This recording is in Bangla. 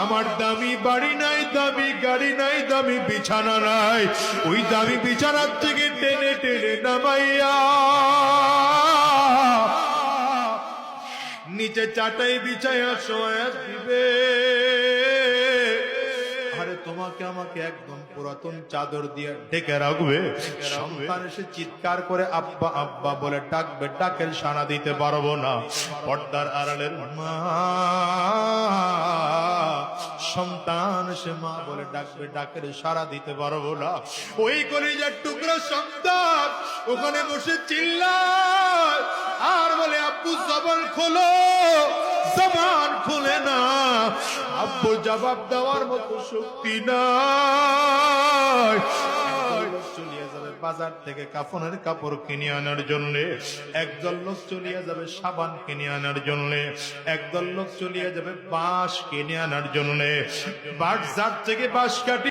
আমার দামি বাড়ি নাই, দামি গাড়ি নাই, দামি বিছানা নাই, ওই দামি বিছানার থেকে টেনে টেনে নামাইয়া নিচে চাটাই বিছাইয়া শোয়া দিবে। আরে তোমাকে আমাকে একদম পুরাতন চাদর দিয়ে ঢেকে রাখবে। সন্তান এসে চিৎকার করে আব্বা আব্বা বলে ডাকবে, ডাকের সাড়া দিতে পারবো না। পর্দার আড়ালের মা, সন্তান এসে মা বলে ডাকবে, ডাকের সাড়া দিতে পারবো না। ওই কলিজার টুকরা সন্তান ওখানে বসে চিল্লায় আর বলে আব্বু জবান খোলো, জবান খুলে না। আব্বু জবাব দেওয়ার মতো শক্তি নাই। চলিয়ে যাবে বাজার থেকে কাফনের কাপড় কিনে আনার জন্য, একদল লোক চলিয়ে যাবে সাবান কিনে আনার জন্য, একদল লোক চলিয়ে যাবে বাঁশ কিনে আনার জন্য। বাজার থেকে বাঁশ কাটি